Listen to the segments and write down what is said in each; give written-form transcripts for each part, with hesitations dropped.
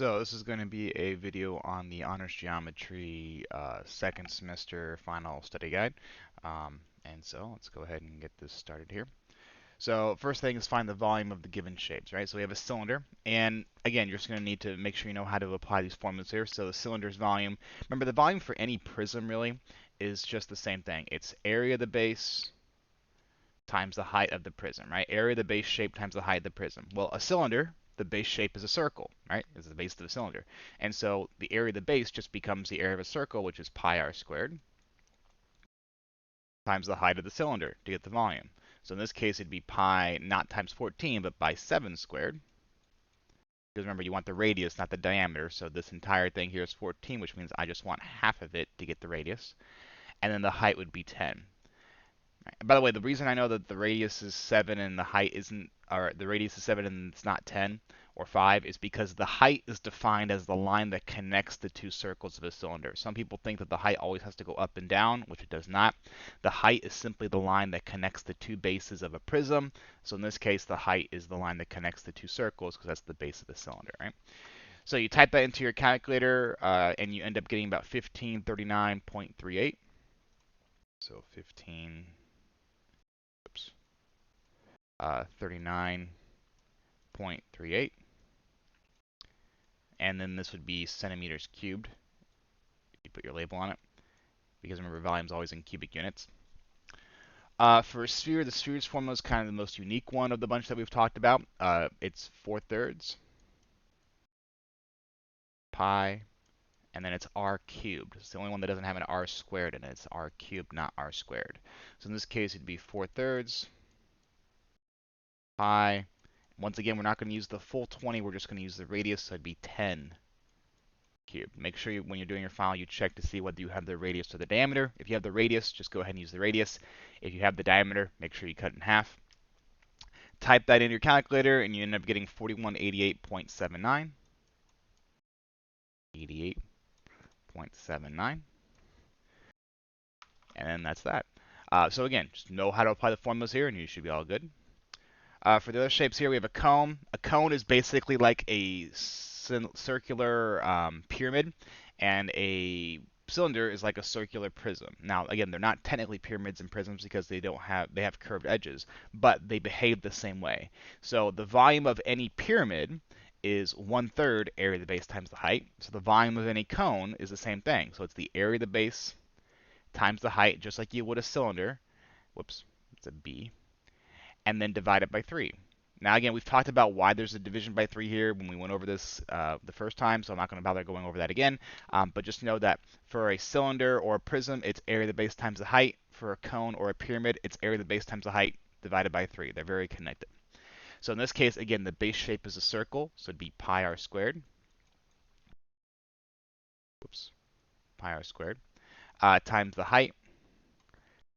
So this is going to be a video on the Honors Geometry second semester final study guide. And so let's go ahead and get this started here. So first thing is find the volume of the given shapes, right? So we have a cylinder, and again, you're just going to need to make sure you know how to apply these formulas here. So the cylinder's volume, remember the volume for any prism really is just the same thing. It's area of the base times the height of the prism, right? Area of the base shape times the height of the prism. Well, a cylinder, the base shape is a circle, right? It's the base of the cylinder. And so the area of the base just becomes the area of a circle, which is pi r squared, times the height of the cylinder to get the volume. So in this case, it'd be pi not times 14, but by 7 squared. Because remember, you want the radius, not the diameter. So this entire thing here is 14, which means I just want half of it to get the radius. And then the height would be 10. By the way, the reason I know that the radius is 7 and the height isn't, or the radius is 7 and it's not 10 or 5 is because the height is defined as the line that connects the two circles of a cylinder. Some people think that the height always has to go up and down, which it does not. The height is simply the line that connects the two bases of a prism. So in this case, the height is the line that connects the two circles because that's the base of the cylinder, right? So you type that into your calculator and you end up getting about 1539.38. So 15. Oops. 39.38. And then this would be centimeters cubed. You put your label on it. Because remember, volume is always in cubic units. For a sphere, the sphere's formula is kind of the most unique one of the bunch that we've talked about. It's 4/3 pi, and then it's r cubed. It's the only one that doesn't have an r squared in it. It's r cubed, not r squared. So in this case, it'd be 4/3 pi. Once again, we're not going to use the full 20. We're just going to use the radius, so it'd be 10 cubed. Make sure when you're doing your file, you check to see whether you have the radius or the diameter. If you have the radius, just go ahead and use the radius. If you have the diameter, make sure you cut it in half. Type that in your calculator, and you end up getting 4188.79. 88.79. And then that's that. So again, just know how to apply the formulas here, and you should be all good. For the other shapes here, we have a cone. A cone is basically like a circular pyramid, and a cylinder is like a circular prism. Now, again, they're not technically pyramids and prisms because they have curved edges, but they behave the same way. So the volume of any pyramid is 1/3 area of the base times the height. So the volume of any cone is the same thing. So it's the area of the base times the height, just like you would a cylinder. Whoops, it's a B. And then divide it by 3. Now, again, we've talked about why there's a division by 3 here when we went over this the first time, so I'm not going to bother going over that again. But just know that for a cylinder or a prism, it's area of the base times the height. For a cone or a pyramid, it's area of the base times the height divided by 3. They're very connected. So in this case, again, the base shape is a circle, so it'd be pi r squared. Whoops, pi r squared times the height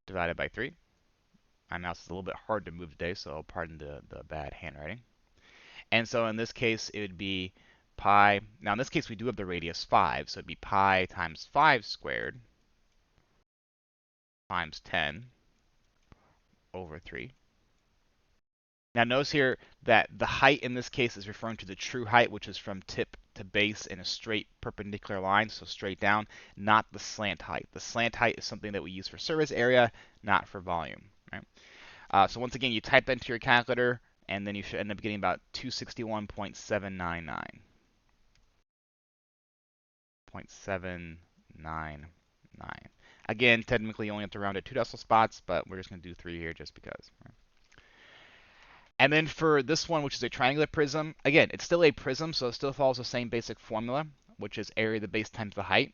divided by 3. My mouse is a little bit hard to move today, so pardon the bad handwriting. And so in this case, it would be pi. Now in this case, we do have the radius 5, so it'd be pi times 5 squared times 10 over 3. Now notice here that the height in this case is referring to the true height, which is from tip to base in a straight perpendicular line, so straight down, not the slant height. The slant height is something that we use for surface area, not for volume. Right? So once again, you type that into your calculator, and then you should end up getting about 261.799. 0.799. Again, technically you only have to round it 2 decimal spots, but we're just going to do 3 here just because. Right? And then for this one, which is a triangular prism, again, it's still a prism, so it still follows the same basic formula, which is area of the base times the height.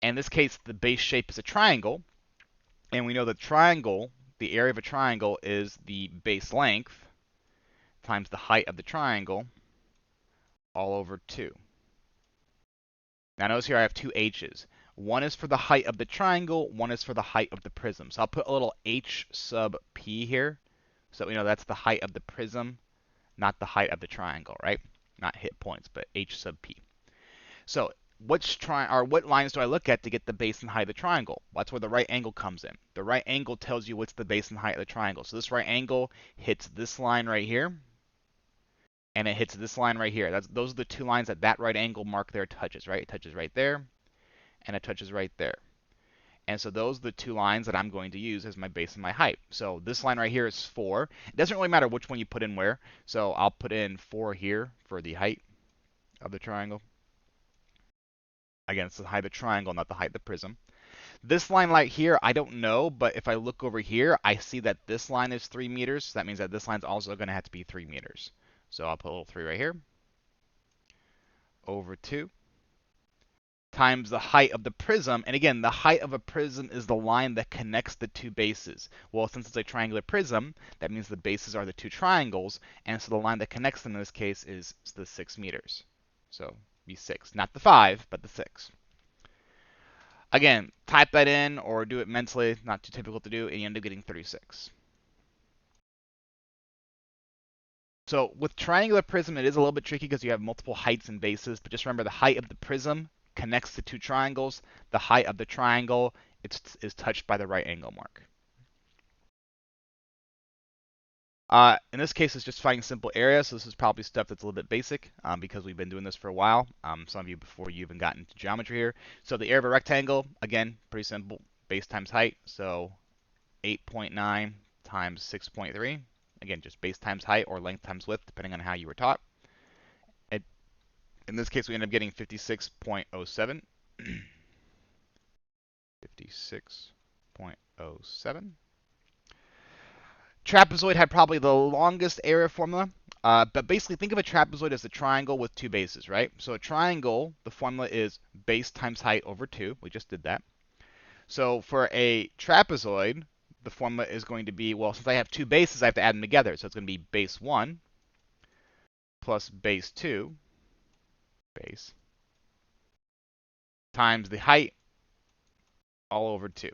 And in this case, the base shape is a triangle, and we know the triangle, the area of a triangle is the base length times the height of the triangle all over 2. Now notice here I have 2 h's. One is for the height of the triangle, one is for the height of the prism. So I'll put a little h sub p here, so that we know that's the height of the prism, not the height of the triangle, right? Not hit points, but h sub p. So what lines do I look at to get the base and height of the triangle? Well, that's where the right angle comes in. The right angle tells you what's the base and height of the triangle. So this right angle hits this line right here, and it hits this line right here. Those are the two lines that right angle mark there touches, right? It touches right there, and it touches right there. And so those are the two lines that I'm going to use as my base and my height. So this line right here is 4. It doesn't really matter which one you put in where. So I'll put in 4 here for the height of the triangle. Again, it's the height of the triangle, not the height of the prism. This line right here, I don't know, but if I look over here, I see that this line is 3 meters. So that means that this line's also going to have to be 3 meters. So I'll put a little 3 right here. Over 2 times the height of the prism. And again, the height of a prism is the line that connects the two bases. Well, since it's a triangular prism, that means the bases are the two triangles. And so the line that connects them in this case is the 6 meters. So be 6. Not the 5, but the 6. Again, type that in or do it mentally. Not too typical to do. And you end up getting 36. So with triangular prism, it is a little bit tricky because you have multiple heights and bases. But just remember the height of the prism connects the two triangles. The height of the triangle is touched by the right angle mark. In this case, it's just finding simple area. So this is probably stuff that's a little bit basic because we've been doing this for a while. Some of you before you even got into geometry here. So the area of a rectangle, again, pretty simple. Base times height. So 8.9 times 6.3. Again, just base times height or length times width, depending on how you were taught. In this case, we end up getting 56.07. 56.07. Trapezoid had probably the longest area formula. But basically, think of a trapezoid as a triangle with two bases, right? So a triangle, the formula is base times height over 2. We just did that. So for a trapezoid, the formula is going to be, well, since I have two bases, I have to add them together. So it's going to be base 1 plus base 2 base times the height all over 2.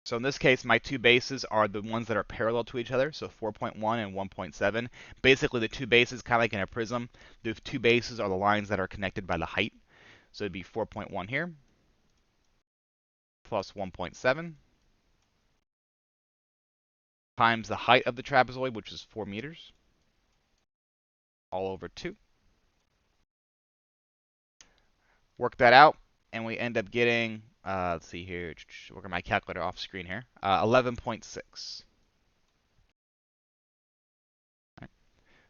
So in this case, my two bases are the ones that are parallel to each other, so 4.1 and 1.7. Basically, the two bases, kind of like in a prism, the two bases are the lines that are connected by the height. So it'd be 4.1 here plus 1.7 times the height of the trapezoid, which is 4 meters, all over 2. Work that out, and we end up getting, let's see here, working my calculator off screen here, 11.6.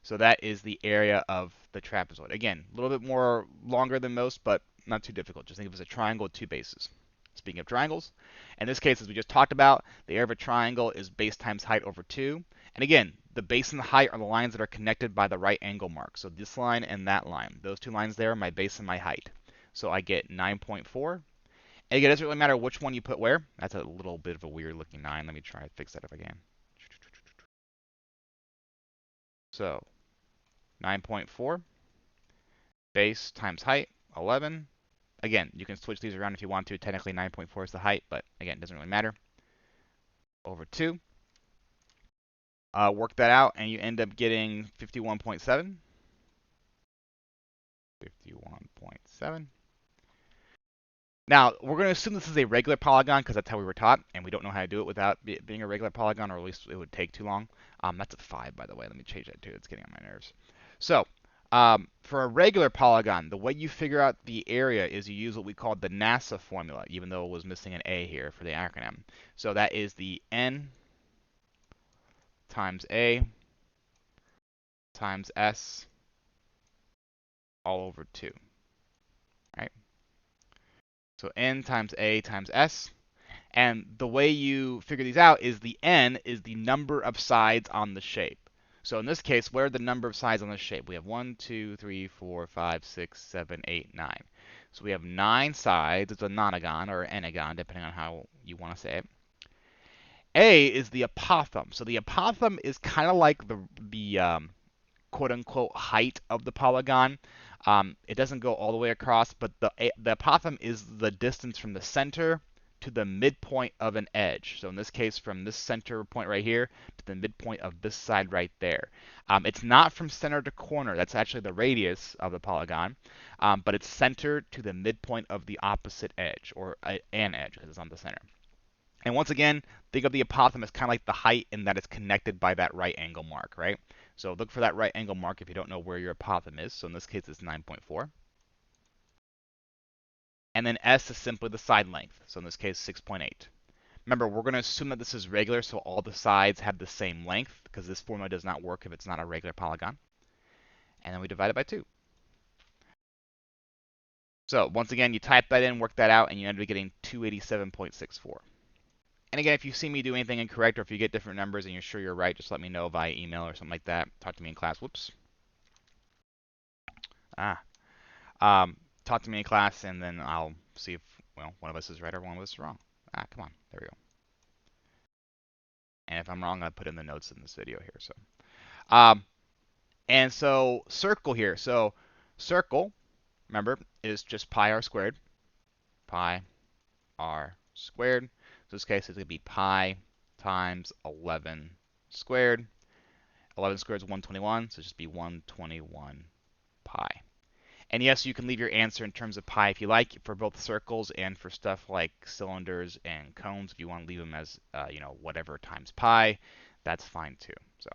So that is the area of the trapezoid. Again, a little bit more longer than most, but not too difficult. Just think of it as a triangle with two bases. Speaking of triangles, in this case, as we just talked about, the area of a triangle is base times height over 2. And again, the base and the height are the lines that are connected by the right angle mark. So this line and that line. Those two lines there are my base and my height. So I get 9.4. And again, it doesn't really matter which one you put where. That's a little bit of a weird looking 9. Let me try and fix that if I can. So 9.4 base times height, 11. Again, you can switch these around if you want to. Technically 9.4 is the height, but again, it doesn't really matter. Over 2. Work that out, and you end up getting 51.7. 51.7. Now, we're going to assume this is a regular polygon because that's how we were taught, and we don't know how to do it without it being a regular polygon, or at least it would take too long. That's a 5, by the way. Let me change that too. It's getting on my nerves. So, for a regular polygon, the way you figure out the area is you use what we call the NASA formula, even though it was missing an A here for the acronym. So that is the N times A times S all over 2. Right? So N times A times S. And the way you figure these out is the N is the number of sides on the shape. So in this case, what are the number of sides on the shape? We have 1, 2, 3, 4, 5, 6, 7, 8, 9. So we have 9 sides. It's a nonagon or an anagon, depending on how you want to say it. A is the apothem. So the apothem is kind of like the quote-unquote height of the polygon. It doesn't go all the way across, but the apothem is the distance from the center to the midpoint of an edge. So in this case, from this center point right here to the midpoint of this side right there. It's not from center to corner. That's actually the radius of the polygon, but it's center to the midpoint of the opposite edge, or an edge, because it's on the center. And once again, think of the apothem as kind of like the height in that it's connected by that right angle mark, right? So look for that right angle mark if you don't know where your apothem is. So in this case, it's 9.4. And then S is simply the side length. So in this case, 6.8. Remember, we're going to assume that this is regular, so all the sides have the same length, because this formula does not work if it's not a regular polygon. And then we divide it by 2. So once again, you type that in, work that out, and you end up getting 287.64. And again, if you see me do anything incorrect, or if you get different numbers and you're sure you're right, just let me know via email or something like that. Talk to me in class. Whoops. Talk to me in class, and then I'll see if, well, one of us is right or one of us is wrong. Come on. There we go. And if I'm wrong, I'll put in the notes in this video here. So, and so circle here. So circle, remember, is just pi r squared. Pi r squared. So in this case, it's going to be pi times 11 squared. 11 squared is 121, so just be 121 pi. And yes, you can leave your answer in terms of pi if you like, for both circles and for stuff like cylinders and cones. If you want to leave them as, whatever times pi, that's fine too. So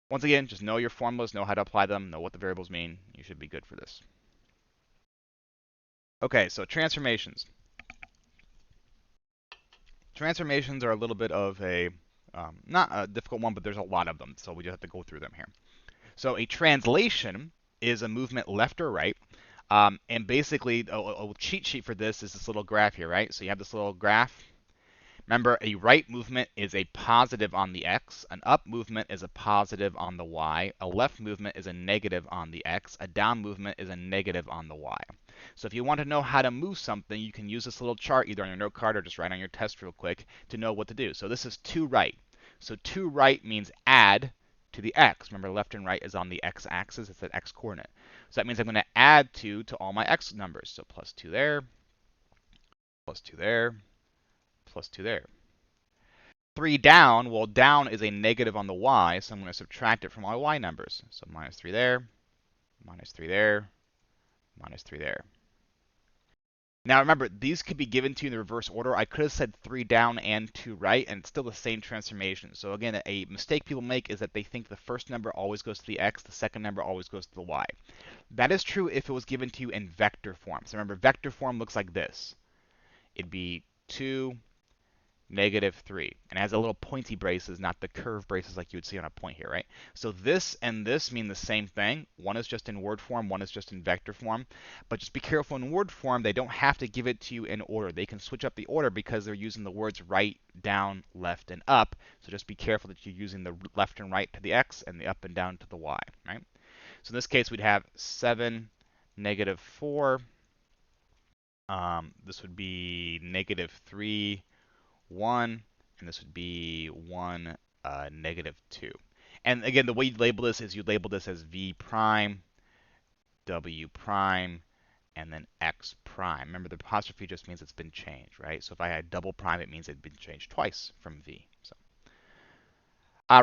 once again, just know your formulas, know how to apply them, know what the variables mean. You should be good for this. Okay, so transformations. Transformations are a little bit of a, not a difficult one, but there's a lot of them, so we just have to go through them here. So a translation is a movement left or right. And basically, a cheat sheet for this is this little graph here, right? So you have this little graph. Remember, a right movement is a positive on the x, an up movement is a positive on the y, a left movement is a negative on the x, a down movement is a negative on the y. So if you want to know how to move something, you can use this little chart either on your note card or just write on your test real quick to know what to do. So this is to right. So to right means add to the x. Remember, left and right is on the x-axis. It's an x coordinate. So that means I'm going to add 2 to all my x numbers. So plus 2 there, plus 2 there, plus 2 there. 3 down, well, down is a negative on the y, so I'm going to subtract it from my y numbers. So minus 3 there, minus 3 there, minus 3 there. Now remember, these could be given to you in the reverse order. I could have said 3 down and 2 right, and it's still the same transformation. So again, a mistake people make is that they think the first number always goes to the x, the second number always goes to the y. That is true if it was given to you in vector form. So remember, vector form looks like this. It'd be 2, -3. And it has a little pointy braces, not the curved braces like you would see on a point here, right? So this and this mean the same thing. One is just in word form, one is just in vector form. But just be careful in word form, they don't have to give it to you in order. They can switch up the order because they're using the words right, down, left, and up. So just be careful that you're using the left and right to the x and the up and down to the y, right? So in this case, we'd have 7, -4. This would be -3, 1, and this would be 1, -2. And again, the way you label this is you label this as v prime, w prime, and then x prime. Remember, the apostrophe just means it's been changed, right? So if I had double prime, it means it'd been changed twice from v. So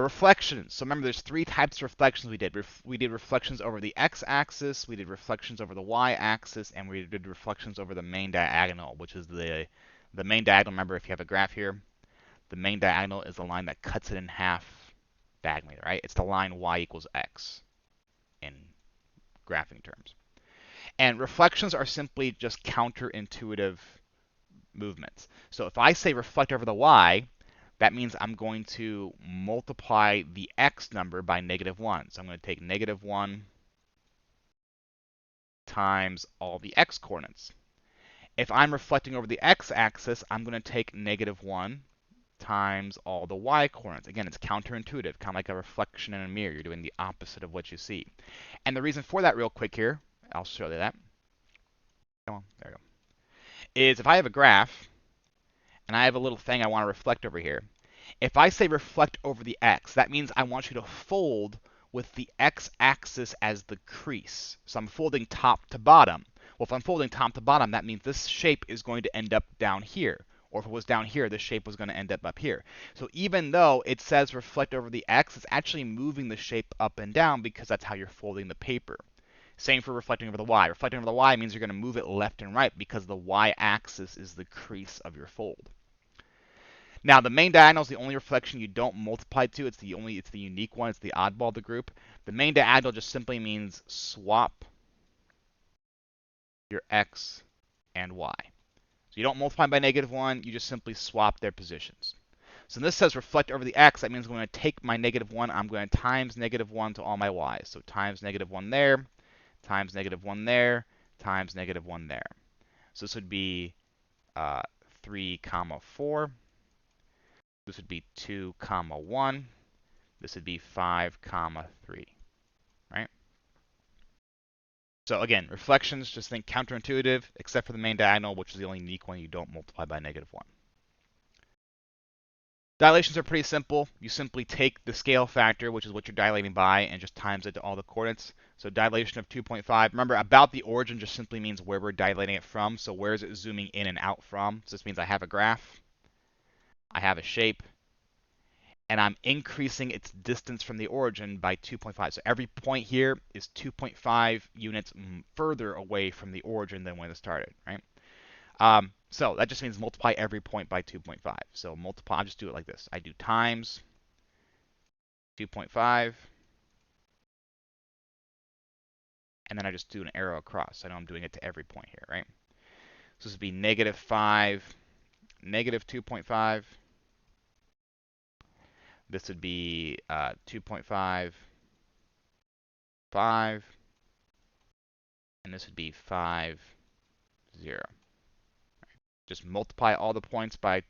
reflections. So remember, there's 3 types of reflections we did. We did reflections over the x-axis, we did reflections over the y-axis, and we did reflections over the main diagonal, which is the main diagonal. Remember, if you have a graph here, the main diagonal is the line that cuts it in half diagonally, right? It's the line y equals x in graphing terms. And reflections are simply just counterintuitive movements. So if I say reflect over the y, that means I'm going to multiply the x number by -1. So I'm going to take -1 times all the x coordinates. If I'm reflecting over the x-axis, I'm going to take -1 times all the y coordinates. Again, it's counterintuitive, kind of like a reflection in a mirror. You're doing the opposite of what you see. And the reason for that real quick here, I'll show you that. Come on, there you go. Is if I have a graph, and I have a little thing I want to reflect over here. If I say reflect over the x, that means I want you to fold with the x-axis as the crease. So I'm folding top to bottom. Well, if I'm folding top to bottom, that means this shape is going to end up down here. Or if it was down here, this shape was going to end up here. So even though it says reflect over the x, it's actually moving the shape up and down because that's how you're folding the paper. Same for reflecting over the y. Reflecting over the y means you're going to move it left and right because the y-axis is the crease of your fold. Now, the main diagonal is the only reflection you don't multiply to. It's the unique one. It's the oddball of the group. The main diagonal just simply means swap your x and y. So you don't multiply by -1, you just simply swap their positions. So this says reflect over the x. That means I'm going to take my -1, I'm going to times -1 to all my y's. So times -1 there, times -1 there, times -1 there. So this would be 3 comma 4. This would be 2 comma 1. This would be 5 comma 3, right? So again, reflections, just think counterintuitive, except for the main diagonal, which is the only unique one you don't multiply by -1. Dilations are pretty simple. You simply take the scale factor, which is what you're dilating by, and just times it to all the coordinates. So dilation of 2.5. Remember, about the origin just simply means where we're dilating it from. So where is it zooming in and out from? So this means I have a graph, I have a shape, and I'm increasing its distance from the origin by 2.5. So every point here is 2.5 units further away from the origin than when it started, right? So that just means multiply every point by 2.5. So multiply, I'll just do it like this. I do times 2.5, and then I just do an arrow across. I know I'm doing it to every point here, right? So this would be -5, -2.5. This would be 2.5, 5, and this would be 5, 0. Just multiply all the points by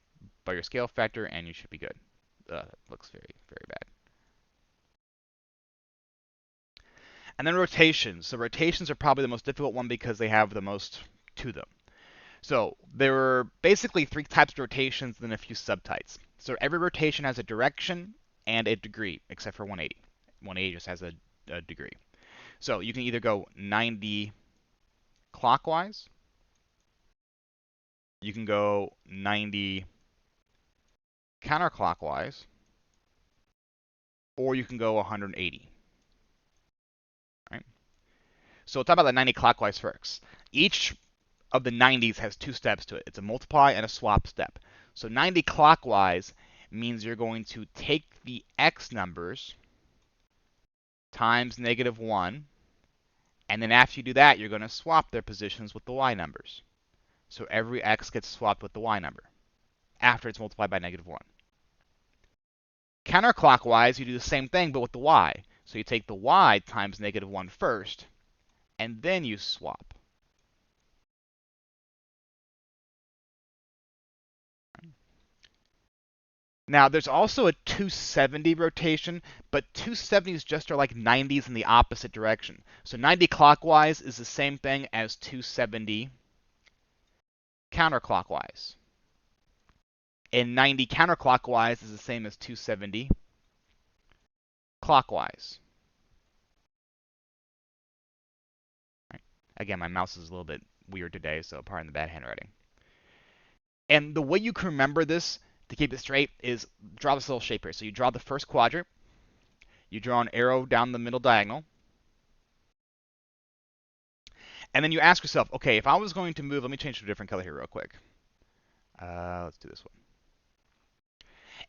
your scale factor, and you should be good. That looks very, very bad. And then rotations. So rotations are probably the most difficult one because they have the most to them. So there are basically 3 types of rotations and then a few subtypes. So every rotation has a direction and a degree, except for 180. 180 just has a degree. So you can either go 90 clockwise, you can go 90 counterclockwise, or you can go 180. Right? So we'll talk about the 90 clockwise first. Each of the 90s has 2 steps to it. It's a multiply and a swap step. So 90 clockwise means you're going to take the x numbers times -1, and then after you do that, you're going to swap their positions with the y numbers. So every x gets swapped with the y number after it's multiplied by -1. Counterclockwise, you do the same thing, but with the y. So you take the y times -1 first, and then you swap. Now, there's also a 270 rotation, but 270s just are like 90s in the opposite direction. So 90 clockwise is the same thing as 270 counterclockwise. And 90 counterclockwise is the same as 270 clockwise. Right. Again, my mouse is a little bit weird today, so pardon the bad handwriting. And the way you can remember this to keep it straight is draw this little shape here. So you draw the first quadrant, you draw an arrow down the middle diagonal, and then you ask yourself, okay, if I was going to move, let me change to a different color here real quick. Let's do this one.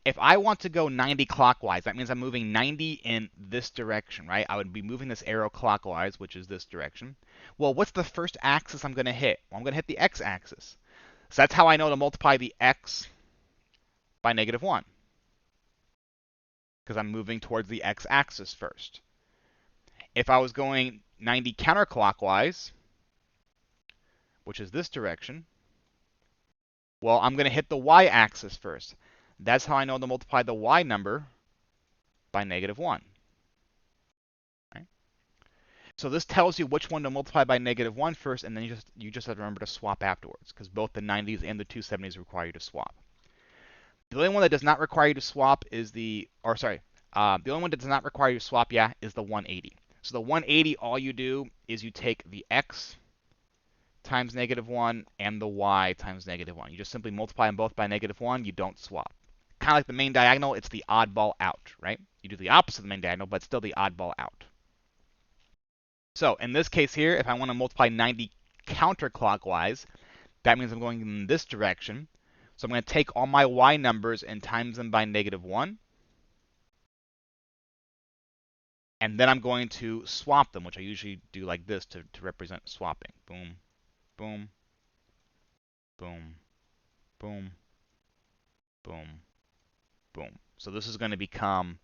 If I want to go 90 clockwise, that means I'm moving 90 in this direction, right? I would be moving this arrow clockwise, which is this direction. Well, what's the first axis I'm going to hit? Well, I'm going to hit the x-axis. So that's how I know to multiply the x by -1, because I'm moving towards the x-axis first. If I was going 90 counterclockwise, which is this direction, well, I'm going to hit the y-axis first. That's how I know to multiply the y number by -1. Right? So this tells you which one to multiply by -1 first, and then you just have to remember to swap afterwards, because both the 90s and the 270s require you to swap. The only one that does not require you to swap is the only one that does not require you to swap, is the 180. So the 180, all you do is you take the x times -1 and the y times -1. You just simply multiply them both by -1. You don't swap. Kind of like the main diagonal, it's the oddball out, right? You do the opposite of the main diagonal, but still the oddball out. So in this case here, if I want to multiply 90 counterclockwise, that means I'm going in this direction. So I'm going to take all my y numbers and times them by -1. And then I'm going to swap them, which I usually do like this to represent swapping. Boom, boom, boom, boom, boom, boom. So this is going to become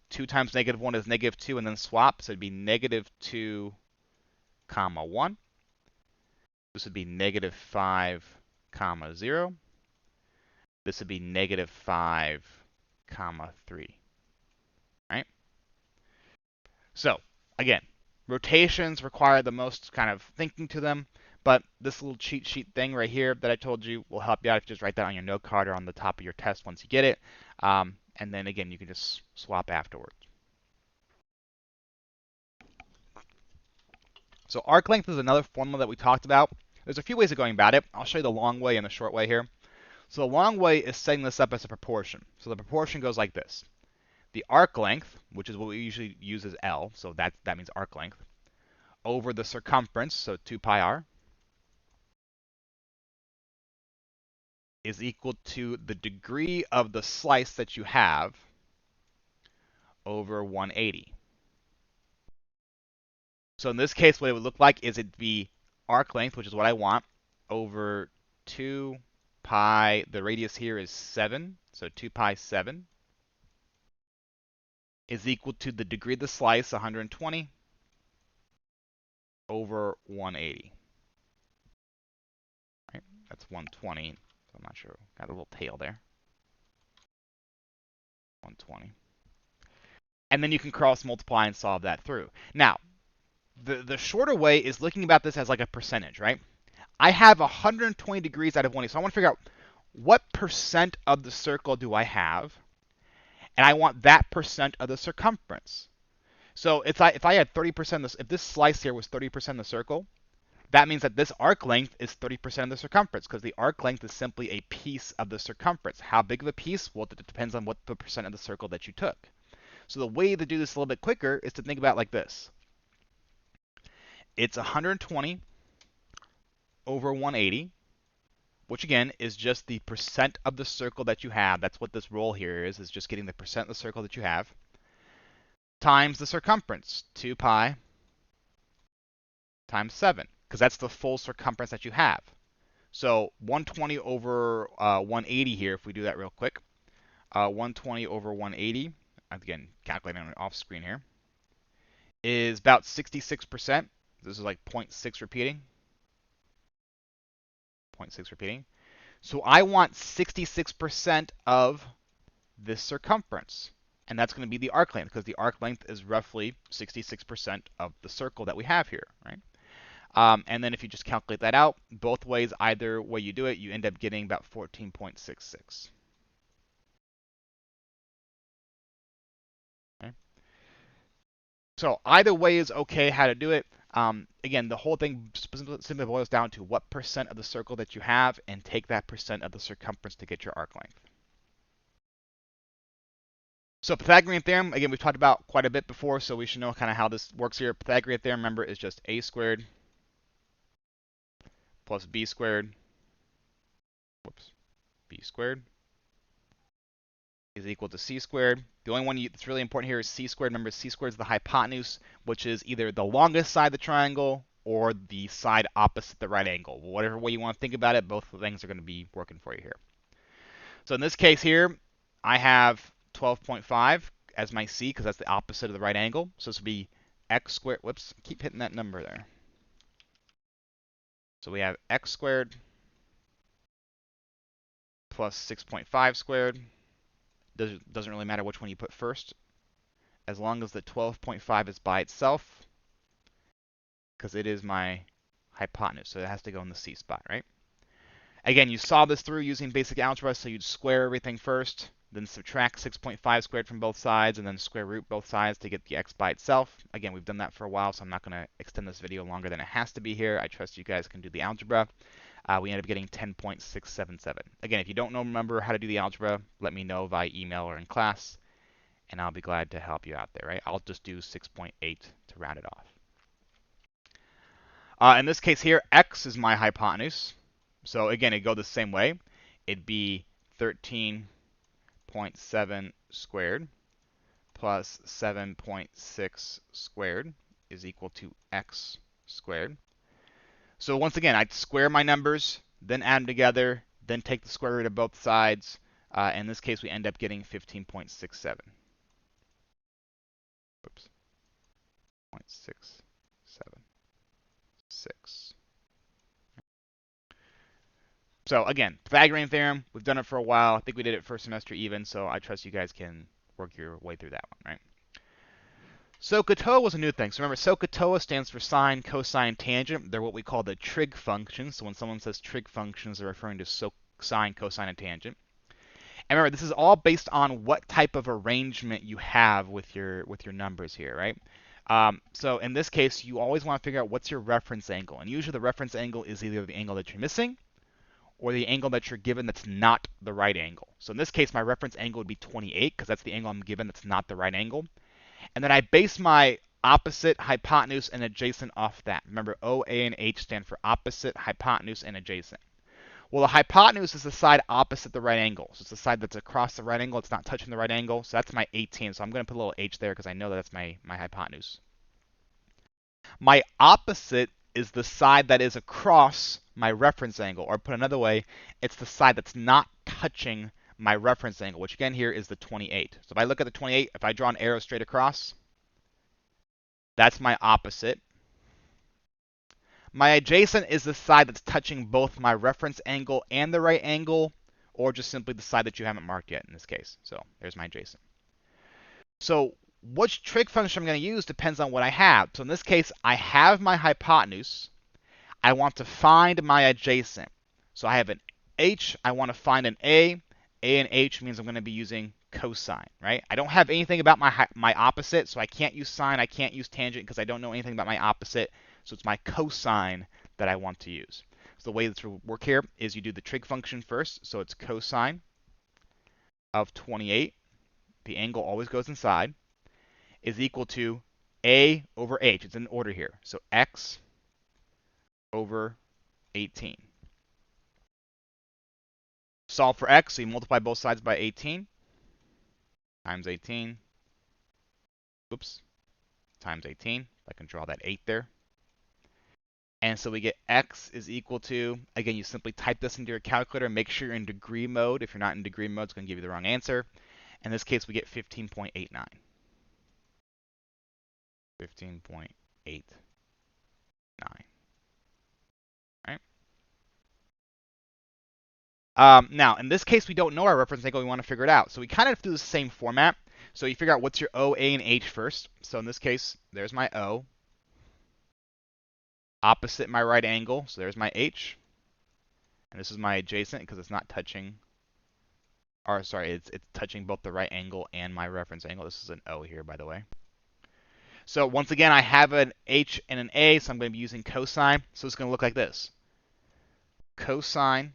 2 times -1 is -2, and then swap. So it'd be -2, comma 1. This would be -5, comma 0. This would be -5, comma 3. Right? So again, rotations require the most kind of thinking to them, but this little cheat sheet thing right here that I told you will help you out if you just write that on your note card or on the top of your test once you get it. And then again, you can just swap afterwards. So arc length is another formula that we talked about. There's a few ways of going about it. I'll show you the long way and the short way here. So the long way is setting this up as a proportion. So the proportion goes like this. The arc length, which is what we usually use as L, so that means arc length, over the circumference, so 2 pi r, is equal to the degree of the slice that you have over 180. So in this case, what it would look like is it'd be arc length, which is what I want, over 2 pi, the radius here is 7, so 2 pi 7, is equal to the degree of the slice, 120, over 180. Right? That's 120, so I'm not sure. Got a little tail there. 120. And then you can cross multiply and solve that through. Now, the shorter way is looking about this as like a percentage, right? I have 120 degrees out of 180, so I want to figure out what percent of the circle do I have, and I want that percent of the circumference. So if I had 30%, if this slice here was 30% of the circle, that means that this arc length is 30% of the circumference, because the arc length is simply a piece of the circumference. How big of a piece? Well, it depends on what the percent of the circle that you took. So the way to do this a little bit quicker is to think about it like this. It's 120 over 180, which again is just the percent of the circle that you have. That's what this roll here is just getting the percent of the circle that you have, times the circumference, 2 pi times 7, because that's the full circumference that you have. So 120 over 180 here, if we do that real quick, 120 over 180, again, calculating on off screen here, is about 66%. This is like 0.6 repeating. 0.6 repeating. So I want 66% of this circumference. And that's going to be the arc length, because the arc length is roughly 66% of the circle that we have here, right? And then if you just calculate that out, both ways, either way you do it, you end up getting about 14.66. Okay? So either way is okay how to do it. Again, the whole thing simply boils down to what percent of the circle that you have, and take that percent of the circumference to get your arc length. So Pythagorean theorem, again, we've talked about quite a bit before, so we should know kind of how this works here. Pythagorean theorem, remember, is just a squared plus b squared, b squared is equal to c squared. The only one that's really important here is c squared. Remember, c squared is the hypotenuse, which is either the longest side of the triangle or the side opposite the right angle. Whatever way you want to think about it, both things are going to be working for you here. So in this case here, I have 12.5 as my c, because that's the opposite of the right angle. So this would be x squared. Whoops, keep hitting that number there. So we have x squared plus 6.5 squared. Doesn't really matter which one you put first, as long as the 12.5 is by itself, because it is my hypotenuse, so it has to go in the c spot, right? Again, you saw this through using basic algebra, so you'd square everything first, then subtract 6.5 squared from both sides, and then square root both sides to get the x by itself. Again, we've done that for a while, so I'm not going to extend this video longer than it has to be here. I trust you guys can do the algebra. We end up getting 10.677. Again, if you don't remember how to do the algebra, let me know via email or in class, and I'll be glad to help you out there, right? I'll just do 6.8 to round it off. In this case here, x is my hypotenuse. So again, it go the same way. it'd be 13.7 squared plus 7.6 squared is equal to x squared. So once again, I'd square my numbers, then add them together, then take the square root of both sides. In this case, we end up getting 15.67. Oops. 0.676. So again, Pythagorean theorem, we've done it for a while. I think we did it first semester even, so I trust you guys can work your way through that one, right? SOHCAHTOA was a new thing. So remember, SOHCAHTOA stands for sine, cosine, tangent. They're what we call the trig functions. So when someone says trig functions, they're referring to sine, cosine, and tangent. And remember, this is all based on what type of arrangement you have with your numbers here, right? So in this case, you always want to figure out what's your reference angle. And usually the reference angle is either the angle that you're missing or the angle that you're given that's not the right angle. So in this case, my reference angle would be 28 because that's the angle I'm given that's not the right angle. And then I base my opposite, hypotenuse, and adjacent off that. Remember, O, A, and H stand for opposite, hypotenuse, and adjacent. Well, the hypotenuse is the side opposite the right angle. So it's the side that's across the right angle. It's not touching the right angle. So that's my 18. So I'm going to put a little h there because I know that's my hypotenuse. My opposite is the side that is across my reference angle. Or put another way, it's the side that's not touching my reference angle, which again here is the 28. So if I look at the 28, if I draw an arrow straight across, that's my opposite. My adjacent is the side that's touching both my reference angle and the right angle, or just simply the side that you haven't marked yet in this case. So there's my adjacent. So which trig function I'm going to use depends on what I have. So in this case, I have my hypotenuse. I want to find my adjacent. So I have an h. I want to find an a. A and h means I'm going to be using cosine, right? I don't have anything about my opposite, so I can't use sine. I can't use tangent because I don't know anything about my opposite. So it's my cosine that I want to use. So the way this will work here is you do the trig function first. So it's cosine of 28. The angle always goes inside, is equal to a over h. It's in order here. So x over 18. Solve for x, so you multiply both sides by 18 times 18. Oops, times 18. I can draw that 8 there. And so we get x is equal to, again, you simply type this into your calculator. Make sure you're in degree mode. If you're not in degree mode, it's going to give you the wrong answer. In this case, we get 15.89. 15.89. Right? Now, in this case, we don't know our reference angle. We want to figure it out. So we kind of do the same format. So you figure out what's your O, A, and H first. So in this case, there's my O. Opposite my right angle. So there's my H. And this is my adjacent because it's not touching. Or sorry, it's touching both the right angle and my reference angle. This is an O here, by the way. So once again, I have an H and an A, so I'm going to be using cosine. So it's going to look like this. Cosine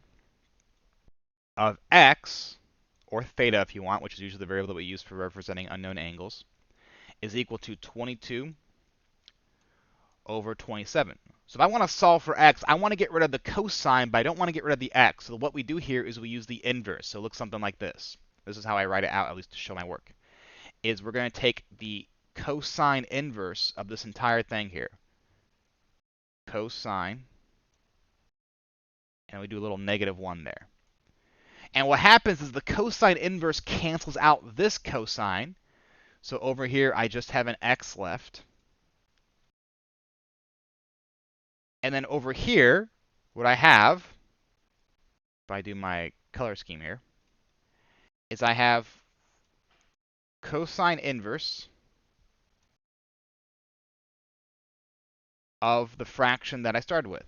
of x, or theta if you want, which is usually the variable that we use for representing unknown angles, is equal to 22 over 27. So if I want to solve for x, I want to get rid of the cosine, but I don't want to get rid of the x. So what we do here is we use the inverse. So it looks something like this. This is how I write it out, at least to show my work. Is we're going to take the cosine inverse of this entire thing here. Cosine, and we do a little -1 there. And what happens is the cosine inverse cancels out this cosine. So over here, I just have an x left. And then over here, what I have, if I do my color scheme here, is I have cosine inverse of the fraction that I started with.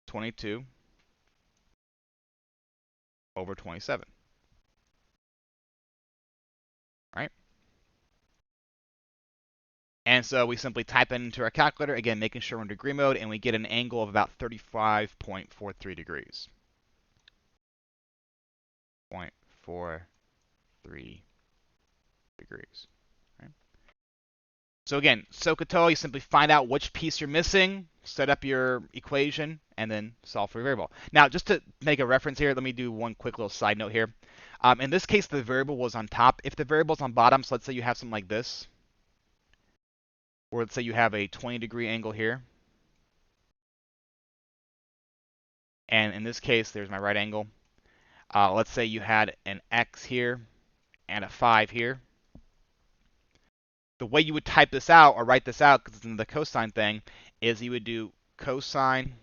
22 over 27. Right? And so we simply type it into our calculator, again, making sure we're in degree mode, and we get an angle of about 35.43 degrees. 0.43 degrees. Right? So again, SOHCAHTOA, you simply find out which piece you're missing, set up your equation, and then solve for a variable. Now, just to make a reference here, let me do one quick little side note here. In this case, the variable was on top. If the variable's on bottom, so let's say you have something like this, or let's say you have a 20-degree angle here, and in this case, there's my right angle. Let's say you had an x here and a 5 here. The way you would type this out or write this out, because it's in the cosine thing, is you would do cosine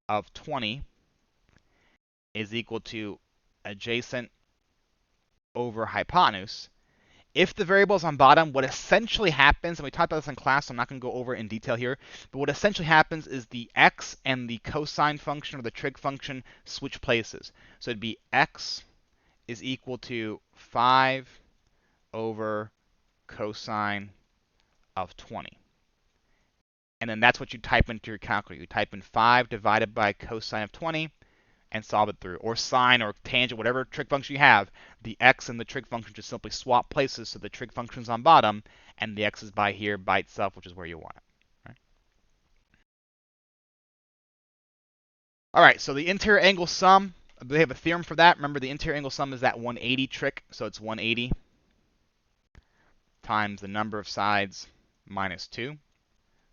of 20 is equal to adjacent over hypotenuse. If the variable is on bottom, what essentially happens, and we talked about this in class, so I'm not going to go over it in detail here, but what essentially happens is the x and the cosine function or the trig function switch places. So it'd be x is equal to 5 over cosine of 20. And then that's what you type into your calculator. You type in 5 divided by cosine of 20 and solve it through. Or sine or tangent, whatever trig function you have, the x and the trig function just simply swap places, so the trig function's on bottom and the x is by here by itself, which is where you want it. Right? All right, so the interior angle sum, they have a theorem for that. Remember, the interior angle sum is that 180 trick, so it's 180 times the number of sides minus 2.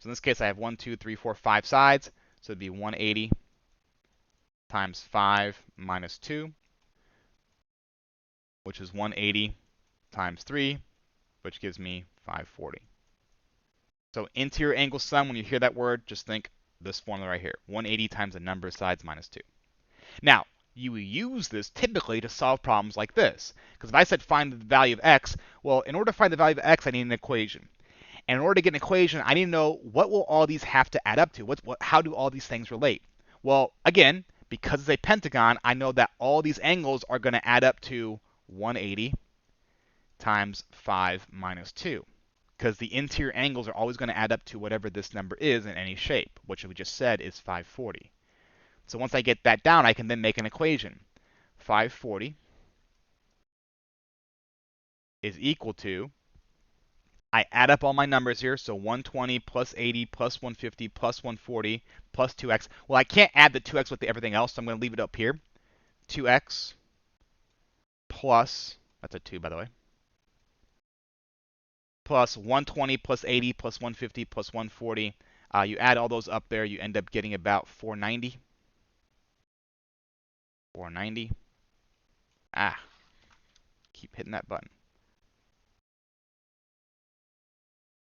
So in this case, I have 1, 2, 3, 4, 5 sides. So it'd be 180 times 5 minus 2, which is 180 times 3, which gives me 540. So interior angle sum, when you hear that word, just think this formula right here. 180 times the number of sides minus 2. Now, you will use this typically to solve problems like this. Because if I said find the value of x, well, in order to find the value of x, I need an equation. And in order to get an equation, I need to know what will all these have to add up to? How do all these things relate? Well, again, because it's a pentagon, I know that all these angles are going to add up to 180 times 5 minus 2. Because the interior angles are always going to add up to whatever this number is in any shape, which we just said is 540. So once I get that down, I can then make an equation. 540 is equal to, I add up all my numbers here, so 120 plus 80 plus 150 plus 140 plus 2x. Well, I can't add the 2x with everything else, so I'm going to leave it up here. 2x plus, that's a 2 by the way, plus 120 plus 80 plus 150 plus 140. You add all those up there, you end up getting about 490. 490. Keep hitting that button.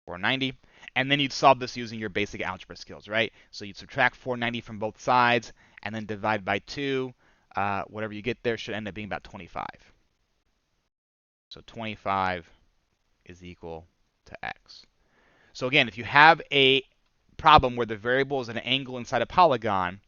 490. And then you'd solve this using your basic algebra skills, right? So you'd subtract 490 from both sides and then divide by 2. Whatever you get there should end up being about 25. So 25 is equal to x. So again, if you have a problem where the variable is an angle inside a polygon,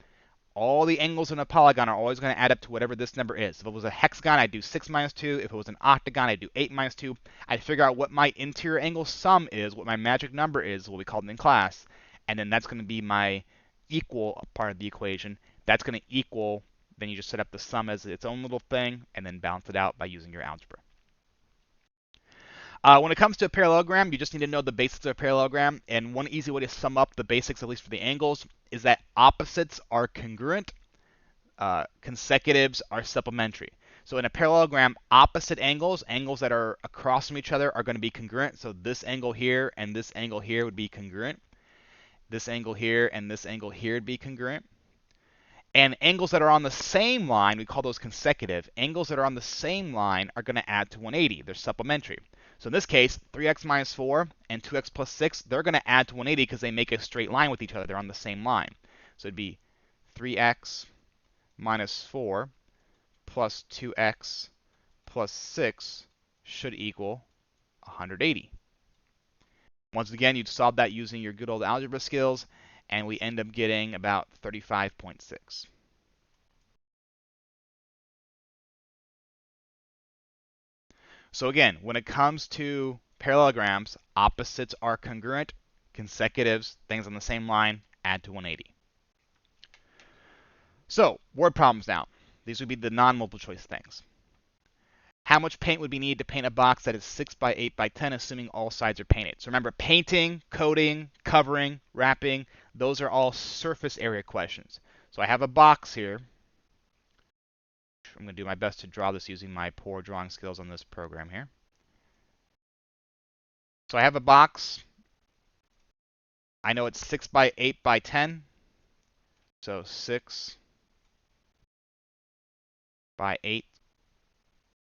all the angles in a polygon are always going to add up to whatever this number is. If it was a hexagon, I'd do 6 minus 2. If it was an octagon, I'd do 8 minus 2. I'd figure out what my interior angle sum is, what my magic number is, what we called it in class, and then that's going to be my equal part of the equation. That's going to equal, then you just set up the sum as its own little thing, and then balance it out by using your algebra. When it comes to a parallelogram, you just need to know the basics of a parallelogram. And one easy way to sum up the basics, at least for the angles, is that opposites are congruent, consecutives are supplementary. So in a parallelogram, opposite angles, angles that are across from each other, are going to be congruent. So this angle here and this angle here would be congruent. This angle here and this angle here would be congruent. And angles that are on the same line, we call those consecutive. Angles that are on the same line are going to add to 180. They're supplementary. So in this case, 3x minus 4 and 2x plus 6, they're going to add to 180 because they make a straight line with each other. They're on the same line. So it'd be 3x minus 4 plus 2x plus 6 should equal 180. Once again, you'd solve that using your good old algebra skills, and we end up getting about 35.6. So again, when it comes to parallelograms, opposites are congruent, consecutives, things on the same line, add to 180. So, word problems now. These would be the non-multiple choice things. how much paint would be needed to paint a box that is 6 by 8 by 10, assuming all sides are painted? So remember, painting, coating, covering, wrapping, those are all surface area questions. So I have a box here. I'm going to do my best to draw this using my poor drawing skills on this program here. So I have a box. I know it's 6 by 8 by 10. So 6 by 8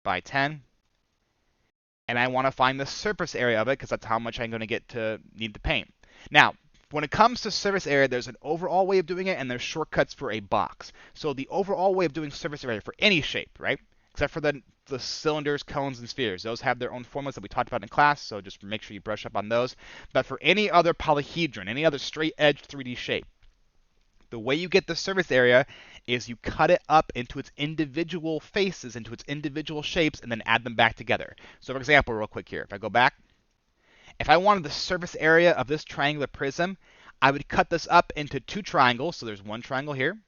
by 10. And I want to find the surface area of it because that's how much I'm going to need to paint. Now, when it comes to surface area, there's an overall way of doing it and there's shortcuts for a box. So the overall way of doing surface area for any shape, right? Except for the cylinders, cones, and spheres. Those have their own formulas that we talked about in class, so just make sure you brush up on those. But for any other polyhedron, any other straight edge 3D shape, the way you get the surface area is you cut it up into its individual faces, into its individual shapes, and then add them back together. So for example, real quick here, if I go back, if I wanted the surface area of this triangular prism, I would cut this up into two triangles. So there's one triangle here,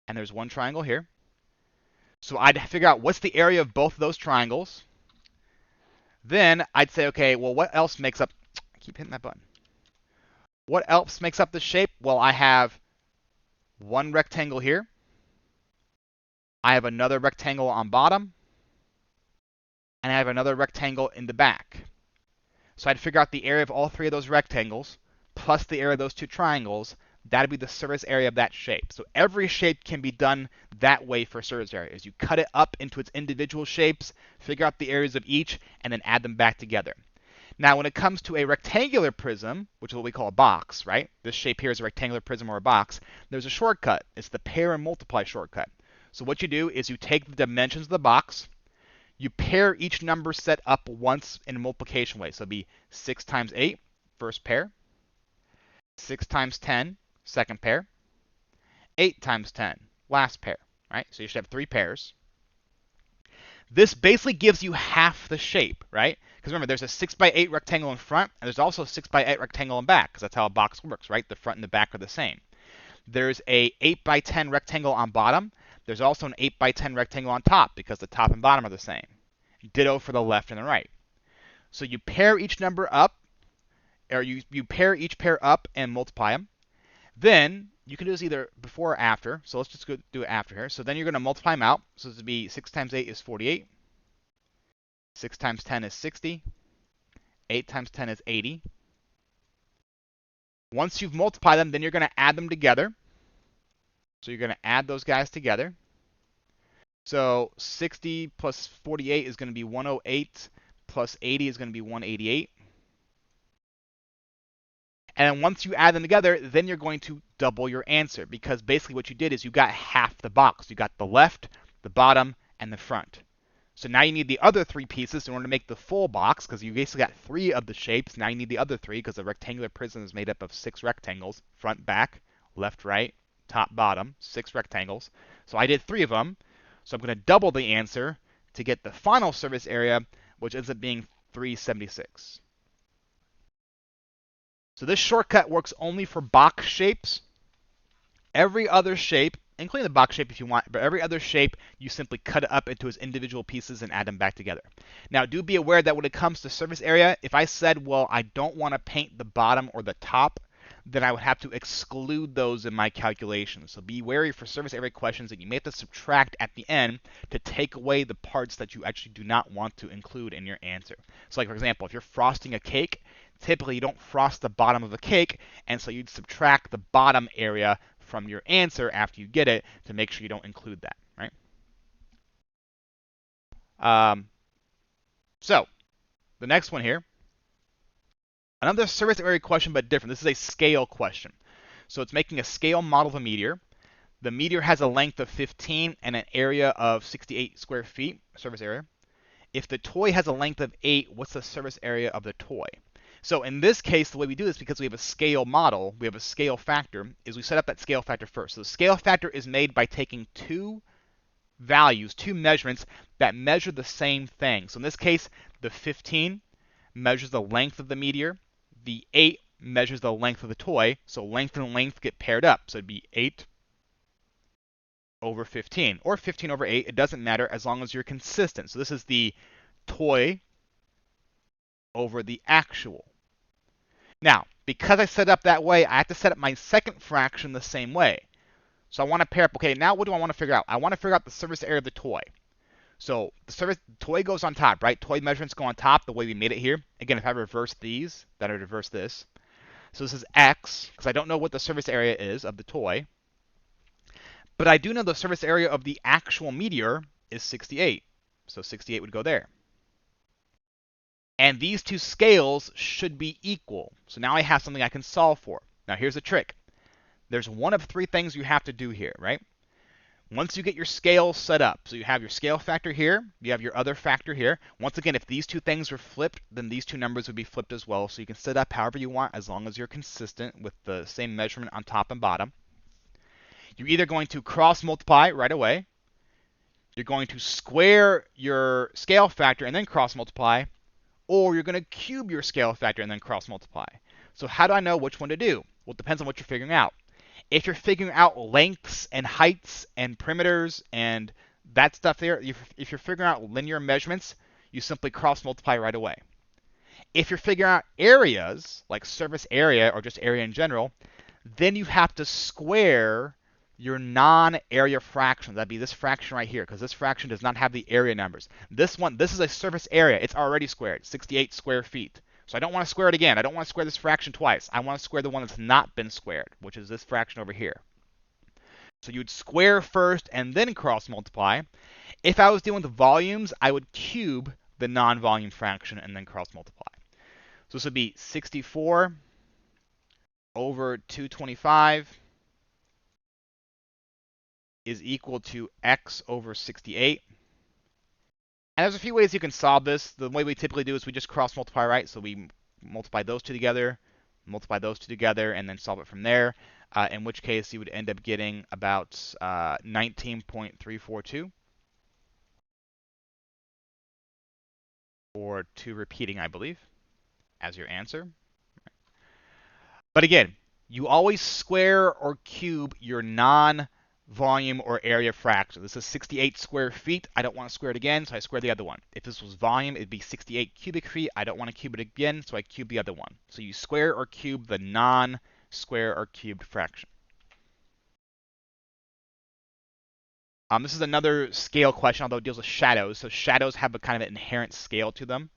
and there's one triangle here. So I'd figure out what's the area of both of those triangles. Then I'd say, okay, well, what else makes up, I keep hitting that button. What else makes up the shape? Well, I have one rectangle here. I have another rectangle on bottom. And I have another rectangle in the back. So I'd figure out the area of all three of those rectangles, plus the area of those two triangles. That'd be the surface area of that shape. So every shape can be done that way for surface area, is you cut it up into its individual shapes, figure out the areas of each, and then add them back together. Now, when it comes to a rectangular prism, which is what we call a box, right? This shape here is a rectangular prism or a box. There's a shortcut. It's the pair and multiply shortcut. So what you do is you take the dimensions of the box, you pair each number set up once in a multiplication way. So it'd be 6 times 8, first pair. 6 times 10, second pair. 8 times 10, last pair, right? So you should have 3 pairs. This basically gives you half the shape, right? Because remember, there's a 6 by 8 rectangle in front, and there's also a 6 by 8 rectangle in back, because that's how a box works, right? The front and the back are the same. There's a 8 by 10 rectangle on bottom. There's also an 8 by 10 rectangle on top, because the top and bottom are the same. Ditto for the left and the right. So you pair each number up, or you pair each pair up and multiply them. Then you can do this either before or after. So let's just go do it after here. So then you're going to multiply them out. So this would be 6 times 8 is 48. 6 times 10 is 60. 8 times 10 is 80. Once you've multiplied them, then you're going to add them together. So you're going to add those guys together. So 60 plus 48 is going to be 108, plus 80 is going to be 188. And then once you add them together, then you're going to double your answer, because basically what you did is you got half the box. You got the left, the bottom, and the front. So now you need the other 3 pieces in order to make the full box, because you basically got 3 of the shapes. Now you need the other 3, because the rectangular prism is made up of 6 rectangles, front, back, left, right, top, bottom, 6 rectangles. So I did 3 of them. So I'm going to double the answer to get the final surface area, which ends up being 376. So this shortcut works only for box shapes. Every other shape, including the box shape if you want, but every other shape, you simply cut it up into its individual pieces and add them back together. Now, do be aware that when it comes to surface area, if I said, well, I don't want to paint the bottom or the top, then I would have to exclude those in my calculations. So be wary for surface area questions that you may have to subtract at the end to take away the parts that you actually do not want to include in your answer. So like, for example, if you're frosting a cake, typically you don't frost the bottom of a cake, and so you'd subtract the bottom area from your answer after you get it to make sure you don't include that, right? So the next one here, another surface area question, but different. This is a scale question. So it's making a scale model of a meteor. The meteor has a length of 15 and an area of 68 square feet, surface area. If the toy has a length of 8, what's the surface area of the toy? So in this case, the way we do this, because we have a scale model, we have a scale factor, is we set up that scale factor first. So the scale factor is made by taking 2 values, 2 measurements that measure the same thing. So in this case, the 15 measures the length of the meteor. The 8 measures the length of the toy. So length and length get paired up. So it'd be 8 over 15, or 15 over 8. It doesn't matter as long as you're consistent. So this is the toy over the actual. Now, because I set it up that way, I have to set up my second fraction the same way. So I want to pair up, okay, now what do I want to figure out? I want to figure out the surface area of the toy. So the toy goes on top, right? Toy measurements go on top the way we made it here. Again, if I reverse these, then I reverse this. So this is x, because I don't know what the surface area is of the toy. But I do know the surface area of the actual meteor is 68. So 68 would go there. And these two scales should be equal. So now I have something I can solve for. Now here's the trick. There's one of three things you have to do here, right? Once you get your scale set up, so you have your scale factor here, you have your other factor here. Once again, if these two things were flipped, then these two numbers would be flipped as well. So you can set up however you want as long as you're consistent with the same measurement on top and bottom. You're either going to cross multiply right away, you're going to square your scale factor and then cross multiply, or you're going to cube your scale factor and then cross multiply. So how do I know which one to do? Well, it depends on what you're figuring out. If you're figuring out lengths and heights and perimeters and that stuff there, if you're figuring out linear measurements, you simply cross multiply right away. If you're figuring out areas, like surface area or just area in general, then you have to square your non-area fraction. That'd be this fraction right here, because this fraction does not have the area numbers. This is a surface area. It's already squared, 68 square feet. So I don't want to square it again. I don't want to square this fraction twice. I want to square the one that's not been squared, which is this fraction over here. So you would square first and then cross multiply. If I was dealing with volumes, I would cube the non-volume fraction and then cross multiply. So this would be 64 over 225 is equal to x over 68. And there's a few ways you can solve this. The way we typically do is we just cross multiply, right? So we multiply those two together, and then solve it from there. In which case you would end up getting about 19.342. Or 2 repeating, I believe, as your answer. But again, you always square or cube your non-volume or area fraction. This is 68 square feet. I don't want to square it again, so I square the other one. If this was volume, it'd be 68 cubic feet. I don't want to cube it again, so I cube the other one. So you square or cube the non-square or cubed fraction. This is another scale question, although it deals with shadows. So shadows have a kind of an inherent scale to them.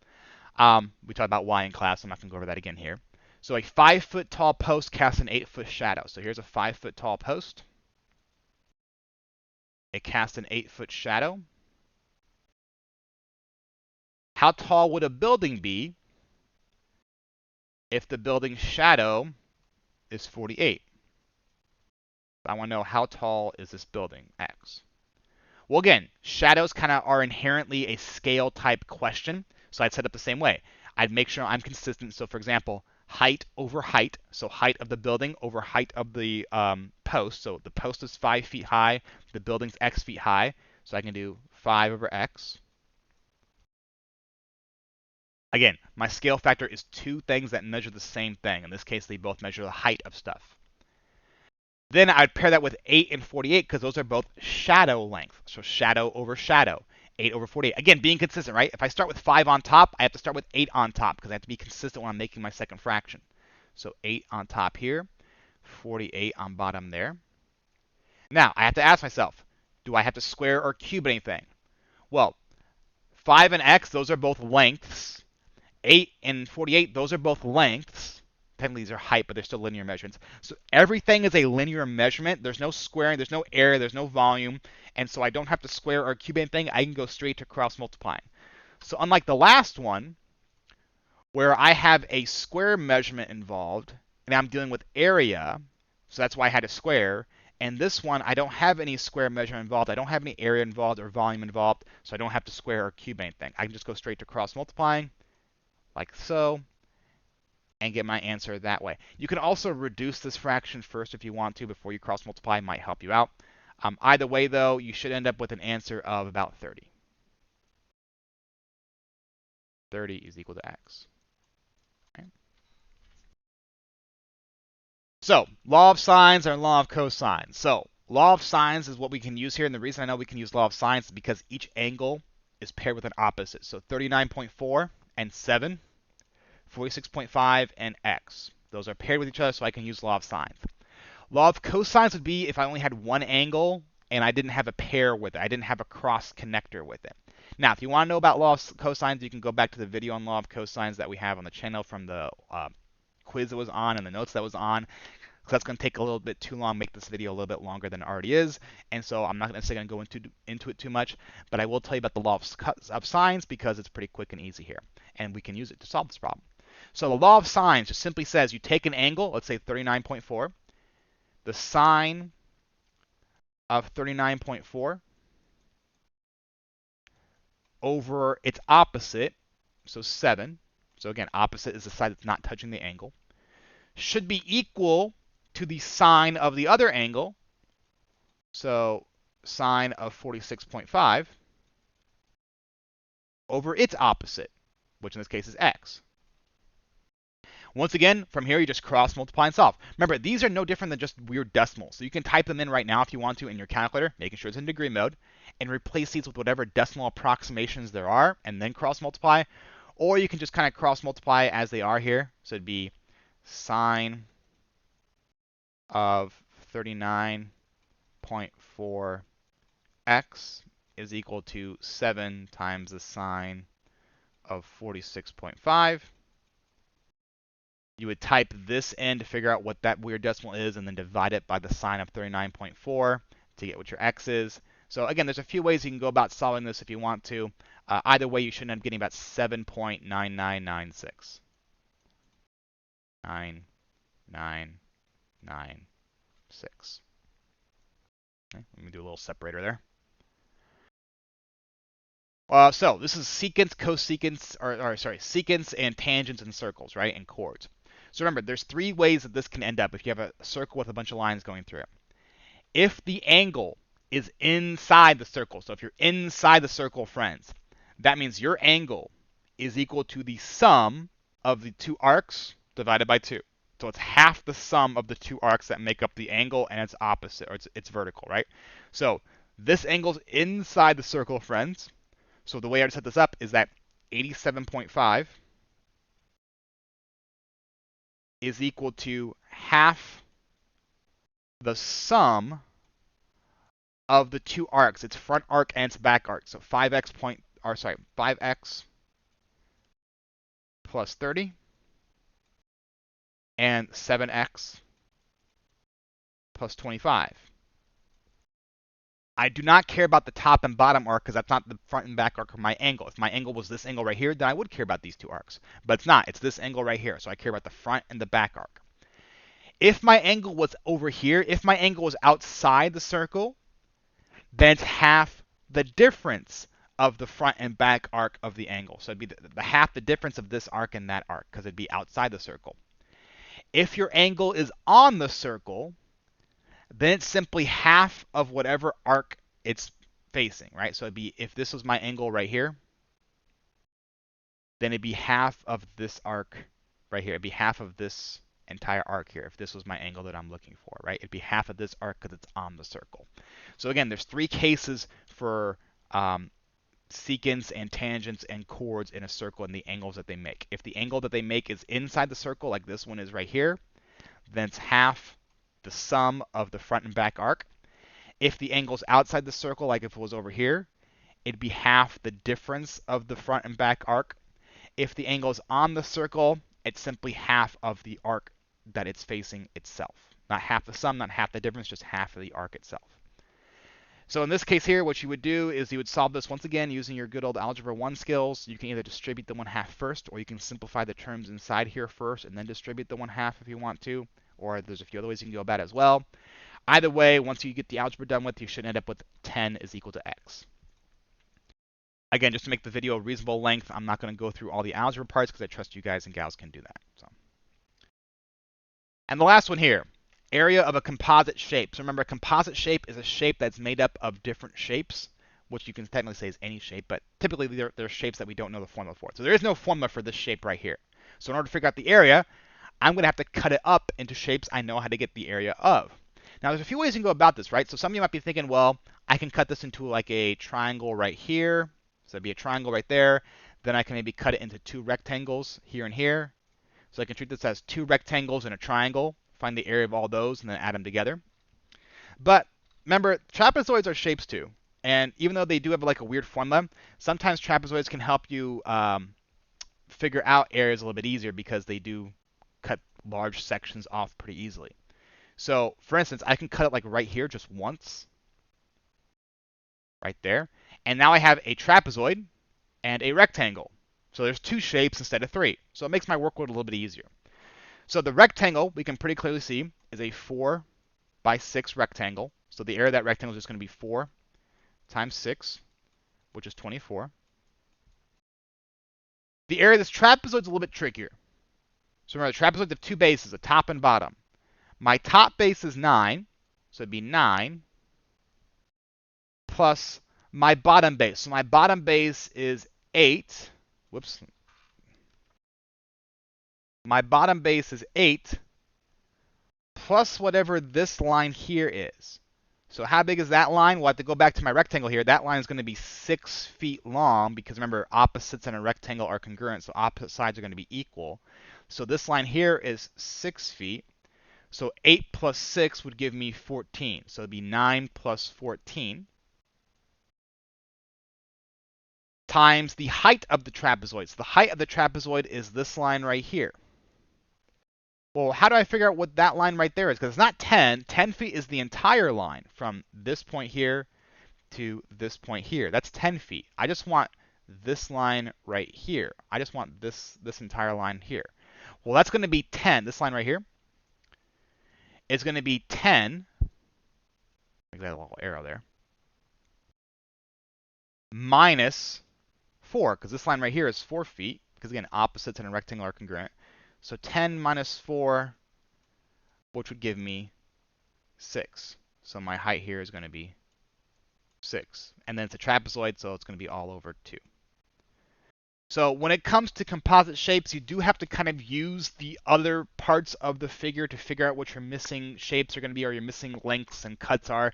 We talked about Y in class. I'm not going to go over that again here. So a 5-foot tall post casts an 8-foot shadow. So here's a 5-foot tall post. It casts an 8-foot shadow. How tall would a building be if the building's shadow is 48? I want to know how tall is this building, X. Well, again, shadows kind of are inherently a scale type question. So I'd set up the same way. I'd make sure I'm consistent. So for example, height over height. So height of the building over height of the post. So the post is 5 feet high. The building's X feet high. So I can do 5 over X. Again, my scale factor is two things that measure the same thing. In this case, they both measure the height of stuff. Then I'd pair that with 8 and 48 because those are both shadow length. So shadow over shadow, 8 over 48. Again, being consistent, right? If I start with 5 on top, I have to start with 8 on top because I have to be consistent when I'm making my second fraction. So 8 on top here, 48 on bottom there. Now, I have to ask myself, do I have to square or cube anything? Well, 5 and x, those are both lengths. 8 and 48, those are both lengths. Technically, these are height, but they're still linear measurements. So everything is a linear measurement. There's no squaring, there's no area, there's no volume. And so I don't have to square or cube anything. I can go straight to cross multiplying. So unlike the last one, where I have a square measurement involved, and I'm dealing with area, so that's why I had to square. And this one, I don't have any square measurement involved. I don't have any area involved or volume involved, so I don't have to square or cube anything. I can just go straight to cross multiplying, like so, and get my answer that way. You can also reduce this fraction first if you want to before you cross multiply. It might help you out. Either way, though, you should end up with an answer of about 30. 30 is equal to x. Okay. So law of sines or law of cosines. So Law of sines is what we can use here, and the reason I know we can use law of sines is because each angle is paired with an opposite. So 39.4 and 7, 46.5 and x. Those are paired with each other, so I can use law of sines. Law of cosines would be if I only had one angle and I didn't have a pair with it. I didn't have a cross connector with it. Now, if you want to know about law of cosines, you can go back to the video on law of cosines that we have on the channel from the quiz that was on and the notes that was on. Because that's going to take a little bit too long, make this video a little bit longer than it already is. And so I'm not necessarily going to go into it too much, but I will tell you about the law of sines because it's pretty quick and easy here. And we can use it to solve this problem. So the law of sines just simply says you take an angle, let's say 39.4, the sine of 39.4 over its opposite, so 7. So again, opposite is the side that's not touching the angle, should be equal to the sine of the other angle, so sine of 46.5 over its opposite, which in this case is x. Once again, from here, you just cross multiply and solve. Remember, these are no different than just weird decimals. So you can type them in right now if you want to in your calculator, making sure it's in degree mode, and replace these with whatever decimal approximations there are, and then cross multiply. Or you can just kind of cross multiply as they are here. So it'd be sine of 39.4x is equal to 7 times the sine of 46.5. You would type this in to figure out what that weird decimal is and then divide it by the sine of 39.4 to get what your x is. So again, there's a few ways you can go about solving this if you want to. Either way, you should end up getting about 7.9996. 9996. Okay, let me do a little separator there. So this is secants, cosecants, secants and tangents and circles, right, and chords. So remember, there's three ways that this can end up if you have a circle with a bunch of lines going through it. If the angle is inside the circle, so if you're inside the circle, friends, that means your angle is equal to the sum of the two arcs divided by 2. So it's half the sum of the two arcs that make up the angle and its opposite, or it's vertical, right? So this angle's inside the circle, friends. So the way I would set this up is that 87.5 is equal to half the sum of the two arcs, its front arc and its back arc. So 5x plus 30 and 7x plus 25. I do not care about the top and bottom arc because that's not the front and back arc of my angle. If my angle was this angle right here, then I would care about these two arcs. But it's not. It's this angle right here. So I care about the front and the back arc. If my angle was over here, if my angle was outside the circle, then it's half the difference of the front and back arc of the angle. So it'd be the half the difference of this arc and that arc because it'd be outside the circle. If your angle is on the circle, then it's simply half of whatever arc it's facing, right? So it'd be, if this was my angle right here, then it'd be half of this arc right here. It'd be half of this entire arc here if this was my angle that I'm looking for, right? It'd be half of this arc because it's on the circle. So again, there's three cases for secants and tangents and chords in a circle and the angles that they make. If the angle that they make is inside the circle, like this one is right here, then it's half the sum of the front and back arc. If the angle's outside the circle, like if it was over here, it'd be half the difference of the front and back arc. If the angle's on the circle, it's simply half of the arc that it's facing itself. Not half the sum, not half the difference, just half of the arc itself. So in this case here, what you would do is you would solve this once again using your good old Algebra 1 skills. You can either distribute the 1/2 first, or you can simplify the terms inside here first and then distribute the 1/2 if you want to. Or there's a few other ways you can go about it as well. Either way, once you get the algebra done with, you should end up with 10 is equal to x. Again, just to make the video a reasonable length, I'm not going to go through all the algebra parts because I trust you guys and gals can do that. So. And the last one here, area of a composite shape. So remember, a composite shape is a shape that's made up of different shapes, which you can technically say is any shape, but typically they're shapes that we don't know the formula for. So there is no formula for this shape right here. So in order to figure out the area, I'm going to have to cut it up into shapes I know how to get the area of. Now, there's a few ways you can go about this, right? So some of you might be thinking, well, I can cut this into like a triangle right here. So it'd be a triangle right there. Then I can maybe cut it into two rectangles here and here. So I can treat this as two rectangles and a triangle, find the area of all those, and then add them together. But remember, trapezoids are shapes too. And even though they do have like a weird formula, sometimes trapezoids can help you figure out areas a little bit easier because they do cut large sections off pretty easily. So for instance, I can cut it like right here just once, right there. And now I have a trapezoid and a rectangle. So there's two shapes instead of three. So it makes my workload a little bit easier. So the rectangle, we can pretty clearly see, is a 4 by 6 rectangle. So the area of that rectangle is just going to be 4 times 6, which is 24. The area of this trapezoid is a little bit trickier. So remember, the trapezoids have two bases, a top and bottom. My top base is 9, so it'd be 9 plus my bottom base. So my bottom base is 8. Whoops. My bottom base is 8 plus whatever this line here is. So how big is that line? Well, I have to go back to my rectangle here. That line is going to be 6 feet long because remember, opposites in a rectangle are congruent, so opposite sides are going to be equal. So this line here is 6 feet. So 8 plus 6 would give me 14. So it'd be 9 plus 14 times the height of the trapezoid. So the height of the trapezoid is this line right here. Well, how do I figure out what that line right there is? Because it's not 10. 10 feet is the entire line from this point here to this point here. That's 10 feet. I just want this line right here. I just want this entire line here. Well, that's going to be 10. This line right here is going to be 10. Make that a little arrow there. Minus 4, because this line right here is 4 feet. Because again, opposites in a rectangle are congruent. So 10 minus 4, which would give me 6. So my height here is going to be 6. And then it's a trapezoid, so it's going to be all over 2. So when it comes to composite shapes, you do have to kind of use the other parts of the figure to figure out what your missing shapes are going to be, or your missing lengths and cuts are,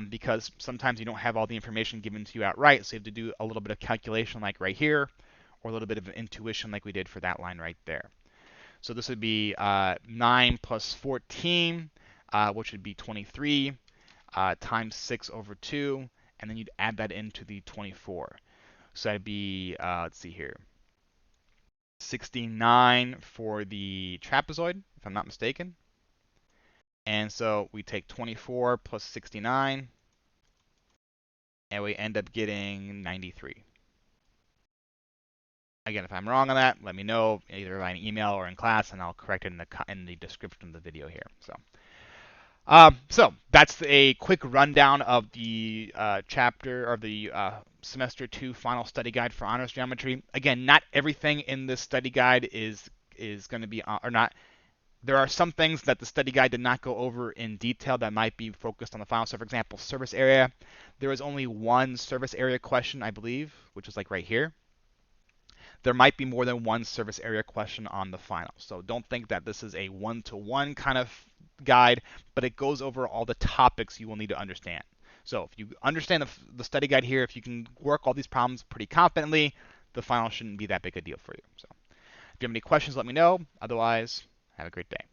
because sometimes you don't have all the information given to you outright, so you have to do a little bit of calculation like right here, or a little bit of intuition like we did for that line right there. So this would be 9 plus 14, which would be 23, times 6 over 2, and then you'd add that into the 24. So that'd be, let's see here, 69 for the trapezoid, if I'm not mistaken. And so we take 24 plus 69, and we end up getting 93. Again, if I'm wrong on that, let me know either by an email or in class, and I'll correct it in the description of the video here. So that's a quick rundown of the chapter or the semester 2 final study guide for honors geometry. Again, not everything in this study guide is going to be or not. There are some things that the study guide did not go over in detail that might be focused on the final. So for example, surface area. There was only one surface area question, I believe, which is like right here. There might be more than one surface area question on the final. So don't think that this is a one-to-one kind of guide, but it goes over all the topics you will need to understand. So if you understand the study guide here, if you can work all these problems pretty confidently, the final shouldn't be that big a deal for you. So if you have any questions, let me know. Otherwise, have a great day.